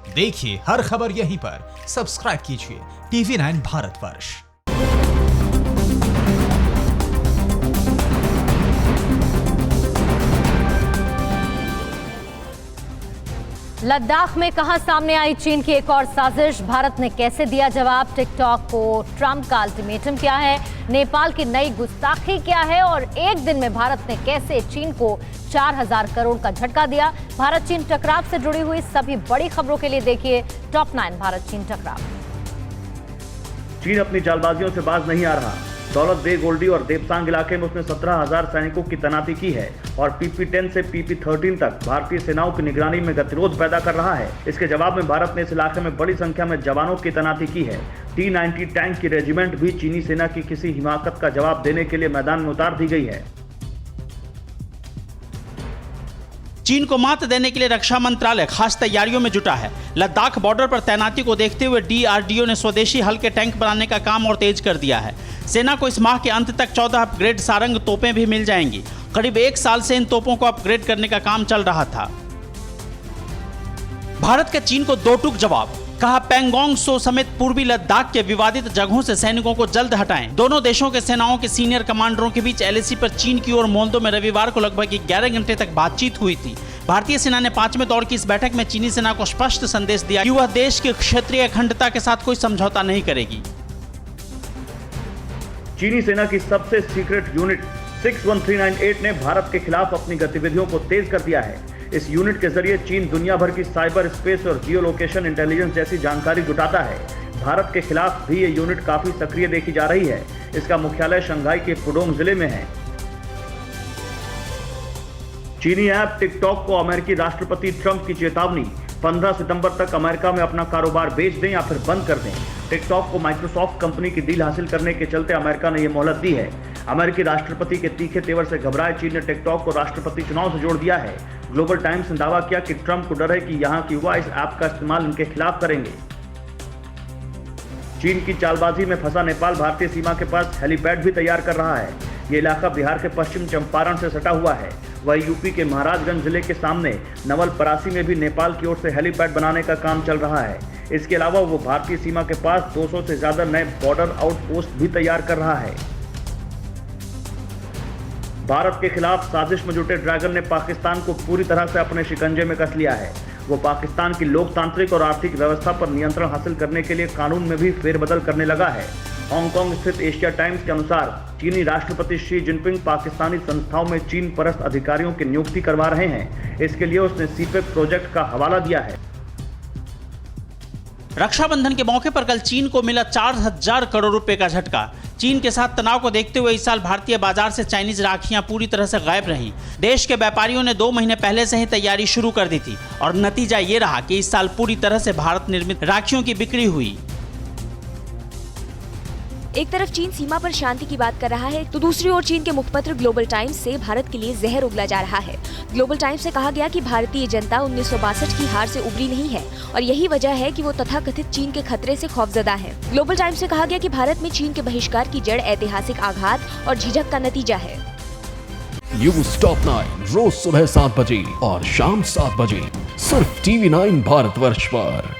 देखिए हर खबर यहीं पर, सब्सक्राइब कीजिए TV9 भारतवर्ष। लद्दाख में कहां सामने आई चीन की एक और साजिश, भारत ने कैसे दिया जवाब, टिकटॉक को ट्रंप का अल्टीमेटम क्या है, नेपाल की नई गुस्ताखी क्या है और एक दिन में भारत ने कैसे चीन को 4000 करोड़ का झटका दिया। भारत चीन टकराव से जुड़ी हुई सभी बड़ी खबरों के लिए देखिए टॉप 9 भारत चीन टकराव। चीन अपनी चालबाजियों से बाज नहीं आ रहा। दौलत बेग ओल्डी और देपसांग इलाके में उसने 17,000 सैनिकों की तैनाती की है और PP-10 से PP-13 तक भारतीय सेनाओं की निगरानी में गतिरोध पैदा कर रहा है। इसके जवाब में भारत ने इस इलाके में बड़ी संख्या में जवानों की तैनाती की है। T-90 टैंक की रेजिमेंट भी चीनी सेना की किसी हिमाकत का जवाब देने के लिए मैदान में उतार दी गई है। चीन को मात देने के लिए रक्षा मंत्रालय खास तैयारियों में जुटा है। लद्दाख बॉर्डर पर तैनाती को देखते हुए DRDO ने स्वदेशी हल्के टैंक बनाने का काम और तेज कर दिया है। सेना को इस माह के अंत तक 14 अपग्रेड सारंग तोपें भी मिल जाएंगी। करीब 1 साल से इन तोपों को अपग्रेड करने का काम चल रहा था। भारत का चीन को दो टूक जवाब, कहा पैंगोंग त्सो समेत पूर्वी लद्दाख के विवादित जगहों से सैनिकों को जल्द हटाएं। दोनों देशों के सेनाओं के सीनियर कमांडरों के बीच LAC पर चीन की ओर मोल्दो में रविवार को लगभग 11 घंटे तक बातचीत हुई थी। भारतीय सेना ने 5वें दौर की इस बैठक में चीनी सेना को स्पष्ट संदेश दिया कि वह देश की क्षेत्रीय अखंडता के साथ कोई समझौता नहीं करेगी। चीनी सेना की सबसे सीक्रेट यूनिट 61398 ने भारत के खिलाफ अपनी गतिविधियों को तेज कर दिया है। इस यूनिट के जरिए चीन दुनिया भर की साइबर स्पेस और जियो लोकेशन इंटेलिजेंस जैसी जानकारी जुटाता है। भारत के खिलाफ भी ये यूनिट काफी सक्रिय देखी जा रही है। इसका मुख्यालय शंघाई के पुडोंग जिले में है। चीनी ऐप टिकटॉक को अमेरिकी राष्ट्रपति ट्रंप की चेतावनी, 15 सितंबर तक अमेरिका में अपना कारोबार बेच दें या फिर बंद कर दें। टिकटॉक को माइक्रोसॉफ्ट कंपनी की डील हासिल करने के चलते अमेरिका ने यह मोहलत दी है। अमेरिकी राष्ट्रपति के तीखे तेवर से घबराए चीन ने टिकटॉक को राष्ट्रपति चुनाव से जोड़ दिया है। ग्लोबल टाइम्स ने दावा किया कि ट्रंप को डर है कि यहां के युवा इस ऐप का इस्तेमाल इनके खिलाफ करेंगे। चीन की चालबाजी में फंसा नेपाल भारतीय सीमा के पास हेलीपैड भी तैयार कर रहा है। ये इलाका बिहार के पश्चिम चंपारण से सटा हुआ है। वही यूपी के महाराजगंज जिले के सामने नवलपरासी में भी नेपाल की ओर से हेलीपैड बनाने का काम चल रहा है। इसके अलावा वो भारतीय सीमा के पास 200 से ज्यादा नए बॉर्डर आउटपोस्ट भी तैयार कर रहा है। भारत के खिलाफ साजिश में जुटे ड्रैगन ने पाकिस्तान को पूरी तरह से अपने शिकंजे में कस लिया है। वो पाकिस्तान की लोकतांत्रिक और आर्थिक व्यवस्था पर नियंत्रण हासिल करने के लिए कानून में भी फेरबदल करने लगा है। हांगकांग स्थित एशिया टाइम्स के अनुसार चीनी राष्ट्रपति शी जिनपिंग पाकिस्तानी संस्थाओं में चीन परस्त अधिकारियों की नियुक्ति करवा रहे हैं। इसके लिए उसने सीपेक प्रोजेक्ट का हवाला दिया है। रक्षाबंधन के मौके पर कल चीन को मिला 4000 करोड़ रुपए का झटका। चीन के साथ तनाव को देखते हुए इस साल भारतीय बाजार से चाइनीज राखियां पूरी तरह से गायब रहीं। देश के व्यापारियों ने 2 महीने पहले से ही तैयारी शुरू कर दी थी और नतीजा ये रहा कि इस साल पूरी तरह से भारत निर्मित राखियों की बिक्री हुई। एक तरफ चीन सीमा पर शांति की बात कर रहा है तो दूसरी ओर चीन के मुखपत्र ग्लोबल टाइम्स से भारत के लिए जहर उगला जा रहा है। ग्लोबल टाइम्स से कहा गया कि भारतीय जनता 1962 की हार से उबरी नहीं है और यही वजह है कि वो तथाकथित चीन के खतरे से खौफजदा है। ग्लोबल टाइम्स से कहा गया कि भारत में चीन के बहिष्कार की जड़ ऐतिहासिक आघात और झिझक का नतीजा है। न्यूज़ टॉप 9 रोज सुबह 7 बजे और शाम 7 बजे सिर्फ TV9 भारतवर्ष पर।